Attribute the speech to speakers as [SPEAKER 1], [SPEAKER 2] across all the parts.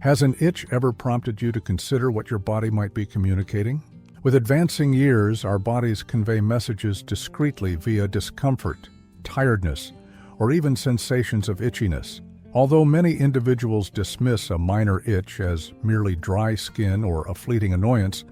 [SPEAKER 1] Has an itch ever prompted you to consider what your body might be communicating? With advancing years, our bodies convey messages discreetly via discomfort, tiredness, or even sensations of itchiness. Although many individuals dismiss a minor itch as merely dry skin or a fleeting annoyance,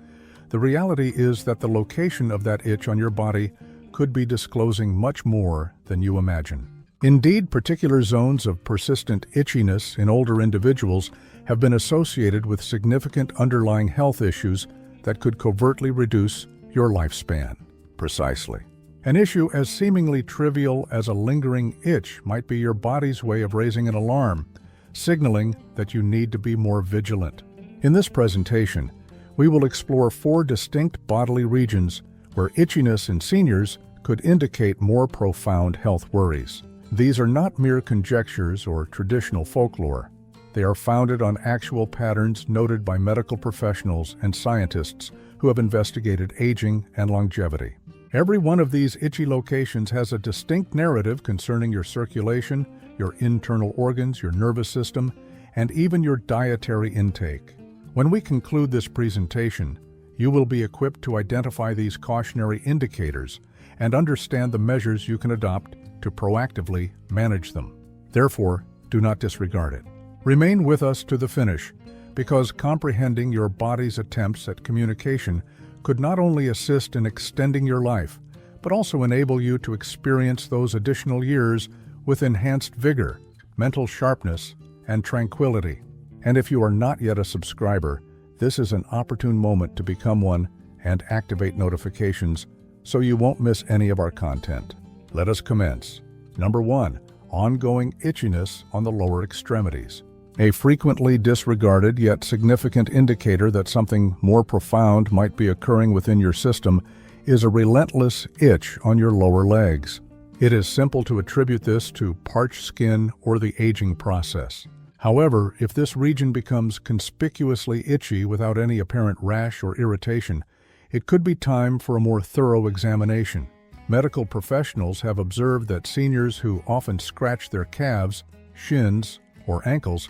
[SPEAKER 1] the reality is that the location of that itch on your body could be disclosing much more than you imagine. Indeed, particular zones of persistent itchiness in older individuals have been associated with significant underlying health issues that could covertly reduce your lifespan. Precisely. An issue as seemingly trivial as a lingering itch might be your body's way of raising an alarm, signaling that you need to be more vigilant. In this presentation, we will explore 4 distinct bodily regions where itchiness in seniors could indicate more profound health worries. These are not mere conjectures or traditional folklore. They are founded on actual patterns noted by medical professionals and scientists who have investigated aging and longevity. Every one of these itchy locations has a distinct narrative concerning your circulation, your internal organs, your nervous system, and even your dietary intake. When we conclude this presentation, you will be equipped to identify these cautionary indicators and understand the measures you can adopt to proactively manage them. Therefore, do not disregard it. Remain with us to the finish, because comprehending your body's attempts at communication could not only assist in extending your life, but also enable you to experience those additional years with enhanced vigor, mental sharpness, and tranquility. And if you are not yet a subscriber, this is an opportune moment to become one and activate notifications so you won't miss any of our content. Let us commence. Number 1. Ongoing itchiness on the lower extremities. A frequently disregarded yet significant indicator that something more profound might be occurring within your system is a relentless itch on your lower legs. It is simple to attribute this to parched skin or the aging process. However, if this region becomes conspicuously itchy without any apparent rash or irritation, it could be time for a more thorough examination. Medical professionals have observed that seniors who often scratch their calves, shins, or ankles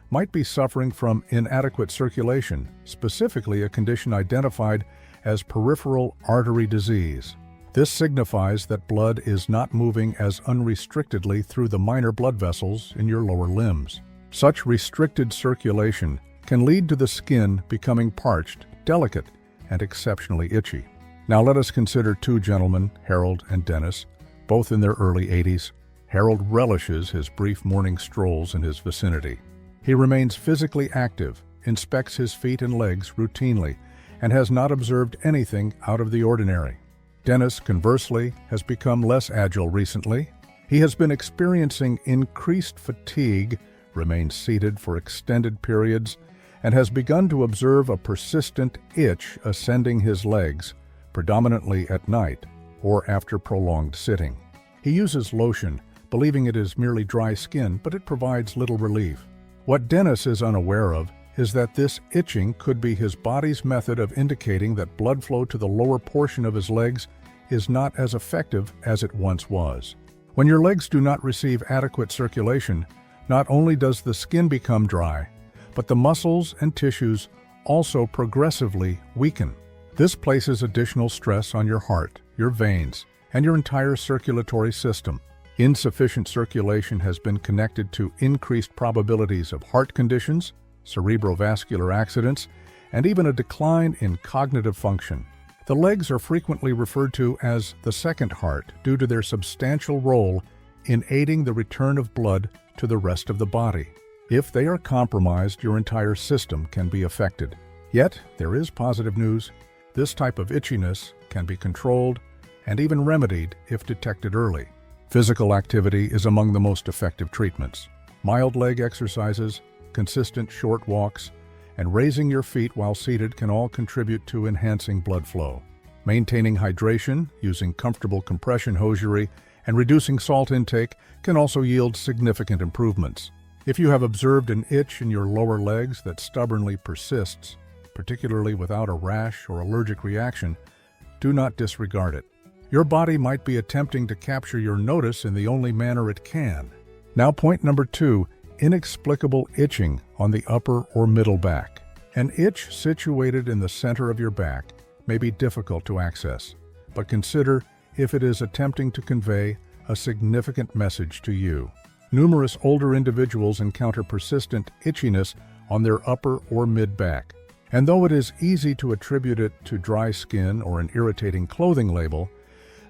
[SPEAKER 1] might be suffering from inadequate circulation, specifically a condition identified as peripheral artery disease. This signifies that blood is not moving as unrestrictedly through the minor blood vessels in your lower limbs. Such restricted circulation can lead to the skin becoming parched, delicate, and exceptionally itchy. Now let us consider 2 gentlemen, Harold and Dennis, both in their early 80s. Harold relishes his brief morning strolls in his vicinity. He remains physically active, inspects his feet and legs routinely, and has not observed anything out of the ordinary. Dennis, conversely, has become less agile recently. He has been experiencing increased fatigue, remains seated for extended periods, and has begun to observe a persistent itch ascending his legs, predominantly at night or after prolonged sitting. He uses lotion, believing it is merely dry skin, but it provides little relief. What Dennis is unaware of is that this itching could be his body's method of indicating that blood flow to the lower portion of his legs is not as effective as it once was. When your legs do not receive adequate circulation, not only does the skin become dry, but the muscles and tissues also progressively weaken. This places additional stress on your heart, your veins, and your entire circulatory system. Insufficient circulation has been connected to increased probabilities of heart conditions, cerebrovascular accidents, and even a decline in cognitive function. The legs are frequently referred to as the second heart due to their substantial role in aiding the return of blood to the rest of the body. If they are compromised, your entire system can be affected. Yet, there is positive news. This type of itchiness can be controlled and even remedied if detected early. Physical activity is among the most effective treatments. Mild leg exercises, consistent short walks, and raising your feet while seated can all contribute to enhancing blood flow. Maintaining hydration, using comfortable compression hosiery, and reducing salt intake can also yield significant improvements. If you have observed an itch in your lower legs that stubbornly persists, particularly without a rash or allergic reaction, do not disregard it. Your body might be attempting to capture your notice in the only manner it can. Now, point number 2, inexplicable itching on the upper or middle back. An itch situated in the center of your back may be difficult to access, but consider if it is attempting to convey a significant message to you. Numerous older individuals encounter persistent itchiness on their upper or mid-back, and though it is easy to attribute it to dry skin or an irritating clothing label,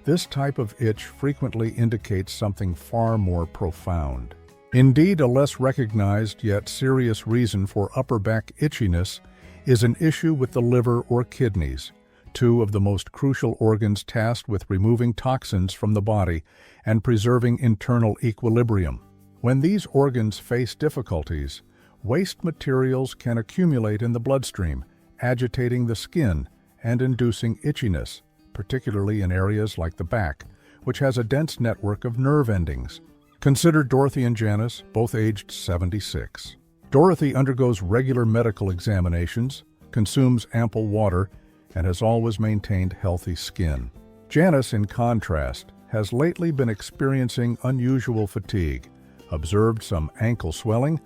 [SPEAKER 1] this type of itch frequently indicates something far more profound. Indeed, a less recognized yet serious reason for upper back itchiness is an issue with the liver or kidneys, two of the most crucial organs tasked with removing toxins from the body and preserving internal equilibrium. When these organs face difficulties, waste materials can accumulate in the bloodstream, agitating the skin and inducing itchiness, particularly in areas like the back, which has a dense network of nerve endings. Consider Dorothy and Janice, both aged 76. Dorothy undergoes regular medical examinations, consumes ample water, and has always maintained healthy skin. Janice, in contrast, has lately been experiencing unusual fatigue, observed some ankle swelling,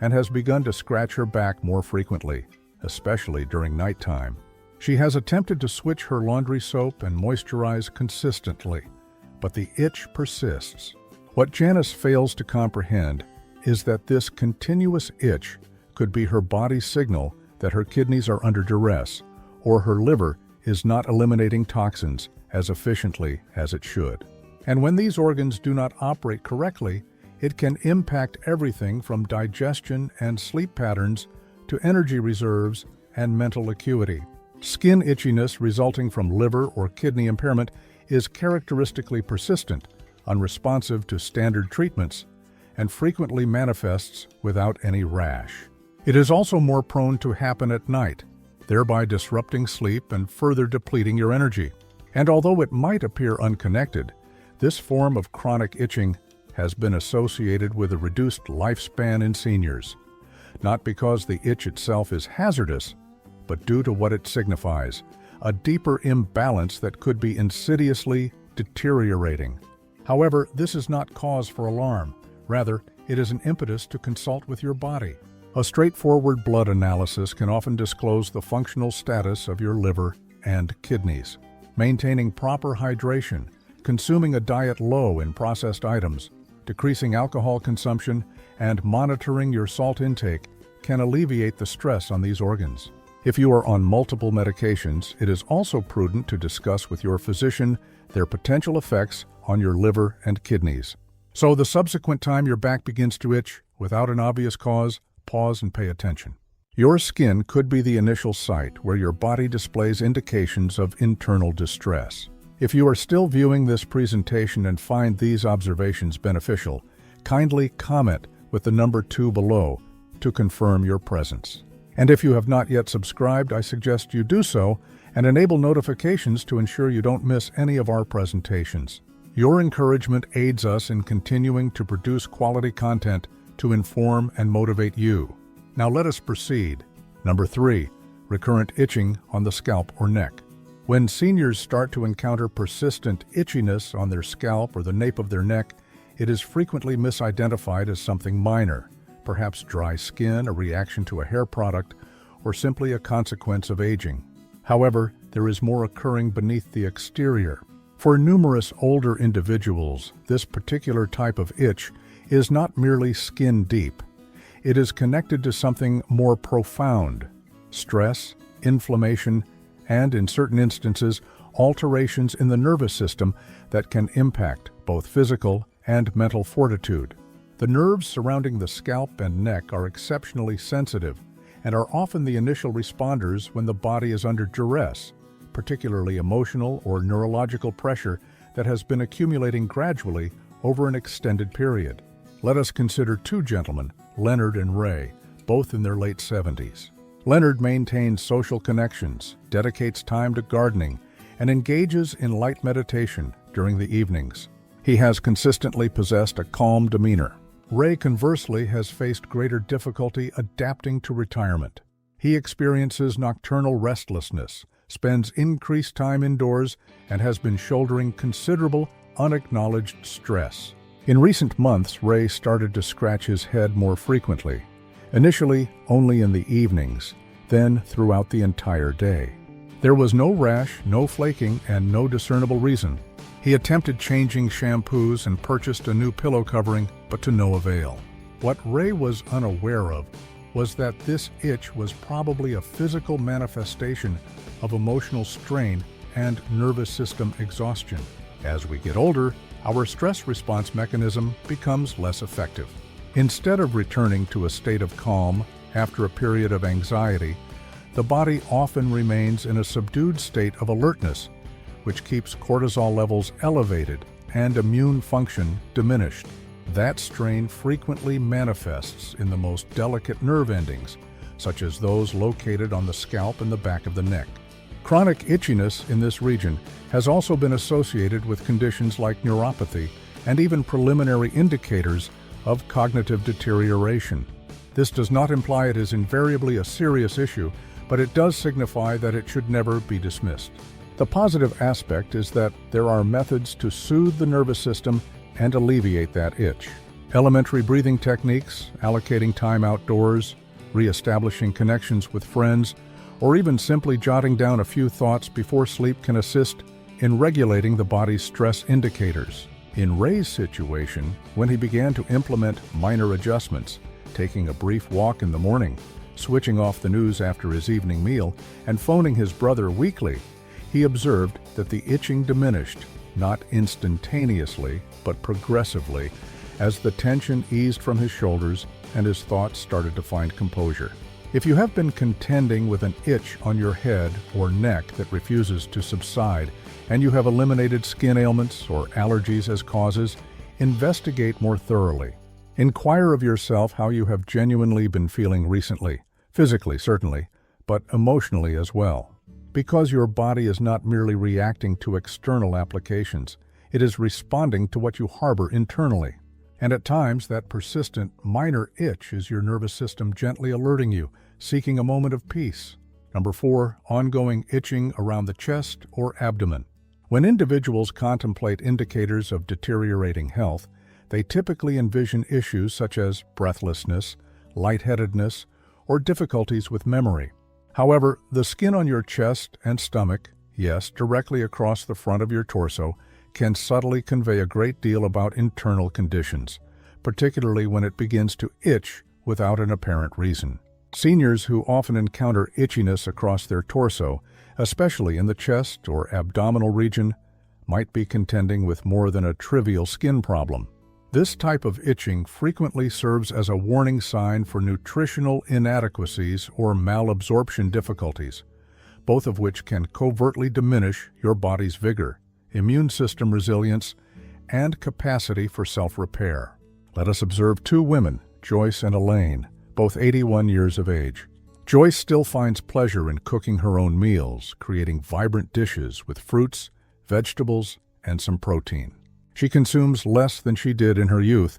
[SPEAKER 1] and has begun to scratch her back more frequently, especially during nighttime. She has attempted to switch her laundry soap and moisturize consistently, but the itch persists. What Janice fails to comprehend is that this continuous itch could be her body's signal that her kidneys are under duress, or her liver is not eliminating toxins as efficiently as it should. And when these organs do not operate correctly, it can impact everything from digestion and sleep patterns to energy reserves and mental acuity. Skin itchiness resulting from liver or kidney impairment is characteristically persistent, unresponsive to standard treatments, and frequently manifests without any rash. It is also more prone to happen at night, thereby disrupting sleep and further depleting your energy. And although it might appear unconnected, this form of chronic itching has been associated with a reduced lifespan in seniors, not because the itch itself is hazardous, but due to what it signifies, a deeper imbalance that could be insidiously deteriorating. However, this is not cause for alarm. Rather, it is an impetus to consult with your body. A straightforward blood analysis can often disclose the functional status of your liver and kidneys. Maintaining proper hydration, consuming a diet low in processed items, decreasing alcohol consumption, and monitoring your salt intake can alleviate the stress on these organs. If you are on multiple medications, it is also prudent to discuss with your physician their potential effects on your liver and kidneys. So the subsequent time your back begins to itch without an obvious cause, pause and pay attention. Your skin could be the initial site where your body displays indications of internal distress. If you are still viewing this presentation and find these observations beneficial, kindly comment with the number 2 below to confirm your presence. And if you have not yet subscribed, I suggest you do so and enable notifications to ensure you don't miss any of our presentations. Your encouragement aids us in continuing to produce quality content to inform and motivate you. Now let us proceed. Number 3, recurrent itching on the scalp or neck. When seniors start to encounter persistent itchiness on their scalp or the nape of their neck, it is frequently misidentified as something minor, perhaps dry skin, a reaction to a hair product, or simply a consequence of aging. However, there is more occurring beneath the exterior. For numerous older individuals, this particular type of itch is not merely skin deep. It is connected to something more profound: stress, inflammation, and, in certain instances, alterations in the nervous system that can impact both physical and mental fortitude. The nerves surrounding the scalp and neck are exceptionally sensitive and are often the initial responders when the body is under duress, particularly emotional or neurological pressure that has been accumulating gradually over an extended period. Let us consider 2 gentlemen, Leonard and Ray, both in their late 70s. Leonard maintains social connections, dedicates time to gardening, and engages in light meditation during the evenings. He has consistently possessed a calm demeanor. Ray, conversely, has faced greater difficulty adapting to retirement. He experiences nocturnal restlessness, spends increased time indoors, and has been shouldering considerable, unacknowledged stress. In recent months, Ray started to scratch his head more frequently, initially only in the evenings, then throughout the entire day. There was no rash, no flaking, and no discernible reason. He attempted changing shampoos and purchased a new pillow covering, but to no avail. What Ray was unaware of was that this itch was probably a physical manifestation of emotional strain and nervous system exhaustion. As we get older, our stress response mechanism becomes less effective. Instead of returning to a state of calm after a period of anxiety, the body often remains in a subdued state of alertness, which keeps cortisol levels elevated and immune function diminished. That strain frequently manifests in the most delicate nerve endings, such as those located on the scalp and the back of the neck. Chronic itchiness in this region has also been associated with conditions like neuropathy and even preliminary indicators of cognitive deterioration. This does not imply it is invariably a serious issue, but it does signify that it should never be dismissed. The positive aspect is that there are methods to soothe the nervous system and alleviate that itch. Elementary breathing techniques, allocating time outdoors, re-establishing connections with friends, or even simply jotting down a few thoughts before sleep can assist in regulating the body's stress indicators. In Ray's situation, when he began to implement minor adjustments, taking a brief walk in the morning, switching off the news after his evening meal, and phoning his brother weekly, he observed that the itching diminished, not instantaneously, but progressively, as the tension eased from his shoulders and his thoughts started to find composure. If you have been contending with an itch on your head or neck that refuses to subside, and you have eliminated skin ailments or allergies as causes, investigate more thoroughly. Inquire of yourself how you have genuinely been feeling recently, physically certainly, but emotionally as well. Because your body is not merely reacting to external applications, it is responding to what you harbor internally. And at times, that persistent, minor itch is your nervous system gently alerting you, seeking a moment of peace. Number 4, ongoing itching around the chest or abdomen. When individuals contemplate indicators of deteriorating health, they typically envision issues such as breathlessness, lightheadedness, or difficulties with memory. However, the skin on your chest and stomach, yes, directly across the front of your torso, can subtly convey a great deal about internal conditions, particularly when it begins to itch without an apparent reason. Seniors who often encounter itchiness across their torso, especially in the chest or abdominal region, might be contending with more than a trivial skin problem. This type of itching frequently serves as a warning sign for nutritional inadequacies or malabsorption difficulties, both of which can covertly diminish your body's vigor, immune system resilience, and capacity for self-repair. Let us observe 2 women, Joyce and Elaine, both 81 years of age. Joyce still finds pleasure in cooking her own meals, creating vibrant dishes with fruits, vegetables, and some protein. She consumes less than she did in her youth,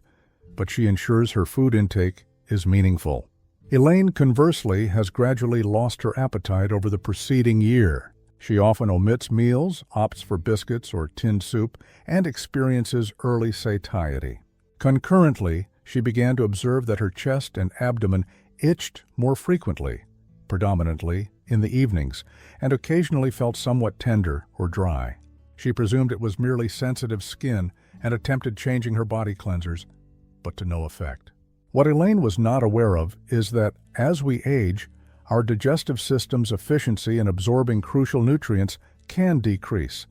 [SPEAKER 1] but she ensures her food intake is meaningful. Elaine, conversely, has gradually lost her appetite over the preceding year. She often omits meals, opts for biscuits or tinned soup, and experiences early satiety. Concurrently, she began to observe that her chest and abdomen itched more frequently, predominantly in the evenings, and occasionally felt somewhat tender or dry. She presumed it was merely sensitive skin and attempted changing her body cleansers, but to no effect. What Elaine was not aware of is that, as we age, our digestive system's efficiency in absorbing crucial nutrients can decrease,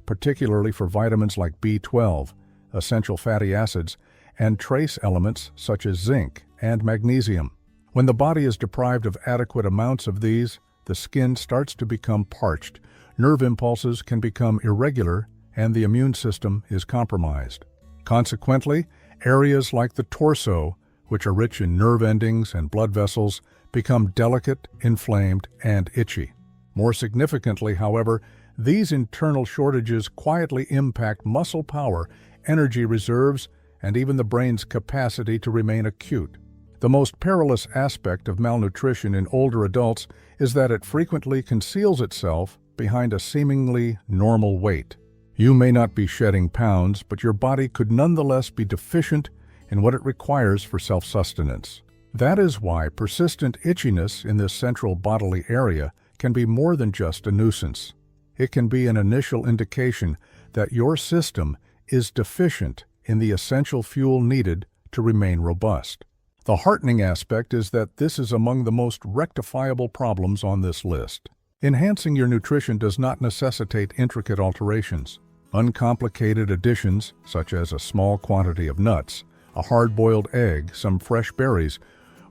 [SPEAKER 1] particularly for vitamins like B12, essential fatty acids, and trace elements such as zinc and magnesium. When the body is deprived of adequate amounts of these, the skin starts to become parched, nerve impulses can become irregular, and the immune system is compromised. Consequently, areas like the torso, which are rich in nerve endings and blood vessels, become delicate, inflamed, and itchy. More significantly, however, these internal shortages quietly impact muscle power, energy reserves, and even the brain's capacity to remain acute. The most perilous aspect of malnutrition in older adults is that it frequently conceals itself behind a seemingly normal weight. You may not be shedding pounds, but your body could nonetheless be deficient in what it requires for self-sustenance. That is why persistent itchiness in this central bodily area can be more than just a nuisance. It can be an initial indication that your system is deficient in the essential fuel needed to remain robust. The heartening aspect is that this is among the most rectifiable problems on this list. Enhancing your nutrition does not necessitate intricate alterations. Uncomplicated additions, such as a small quantity of nuts, a hard-boiled egg, some fresh berries,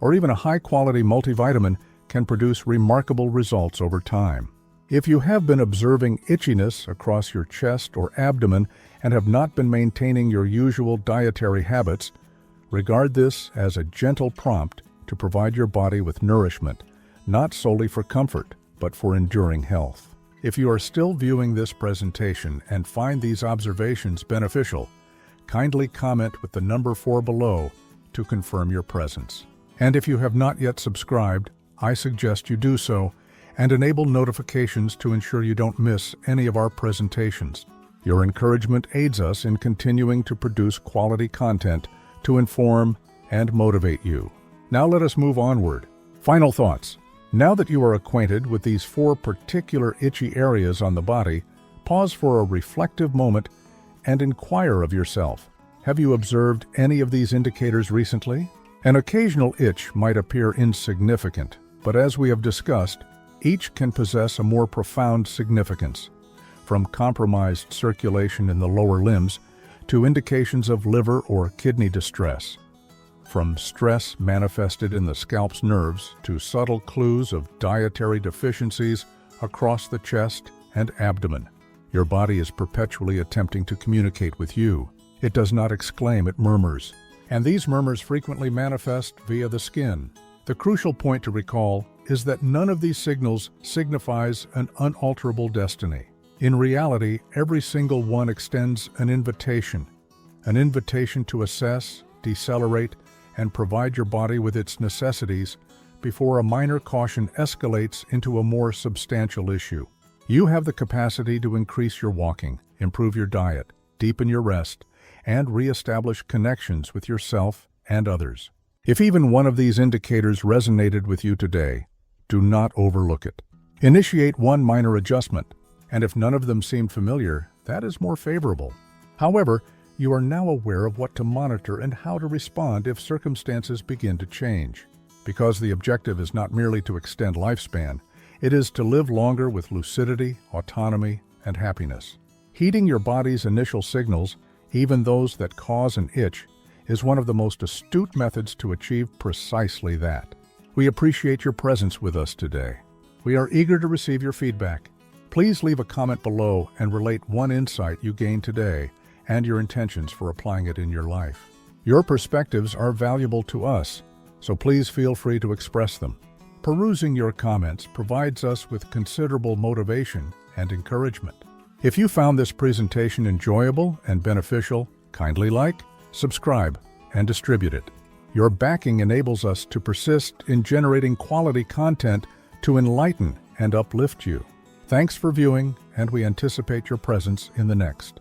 [SPEAKER 1] or even a high-quality multivitamin, can produce remarkable results over time. If you have been observing itchiness across your chest or abdomen and have not been maintaining your usual dietary habits, regard this as a gentle prompt to provide your body with nourishment, not solely for comfort, but for enduring health. If you are still viewing this presentation and find these observations beneficial, kindly comment with the number 4 below to confirm your presence. And if you have not yet subscribed, I suggest you do so and enable notifications to ensure you don't miss any of our presentations. Your encouragement aids us in continuing to produce quality content to inform and motivate you. Now let us move onward. Final thoughts. Now that you are acquainted with these 4 particular itchy areas on the body, pause for a reflective moment and inquire of yourself. Have you observed any of these indicators recently? An occasional itch might appear insignificant, but as we have discussed, each can possess a more profound significance, from compromised circulation in the lower limbs to indications of liver or kidney distress, from stress manifested in the scalp's nerves to subtle clues of dietary deficiencies across the chest and abdomen. Your body is perpetually attempting to communicate with you. It does not exclaim, it murmurs. And these murmurs frequently manifest via the skin. The crucial point to recall is that none of these signals signifies an unalterable destiny. In reality, every single one extends an invitation to assess, decelerate, and provide your body with its necessities before a minor caution escalates into a more substantial issue. You have the capacity to increase your walking, improve your diet, deepen your rest, and re-establish connections with yourself and others. If even one of these indicators resonated with you today, do not overlook it. Initiate one minor adjustment, and if none of them seemed familiar, that is more favorable. However, you are now aware of what to monitor and how to respond if circumstances begin to change. Because the objective is not merely to extend lifespan, it is to live longer with lucidity, autonomy, and happiness. Heeding your body's initial signals, even those that cause an itch, is one of the most astute methods to achieve precisely that. We appreciate your presence with us today. We are eager to receive your feedback. Please leave a comment below and relate one insight you gained today and your intentions for applying it in your life. Your perspectives are valuable to us, so please feel free to express them. Perusing your comments provides us with considerable motivation and encouragement. If you found this presentation enjoyable and beneficial, kindly like, subscribe, and distribute it. Your backing enables us to persist in generating quality content to enlighten and uplift you. Thanks for viewing, and we anticipate your presence in the next.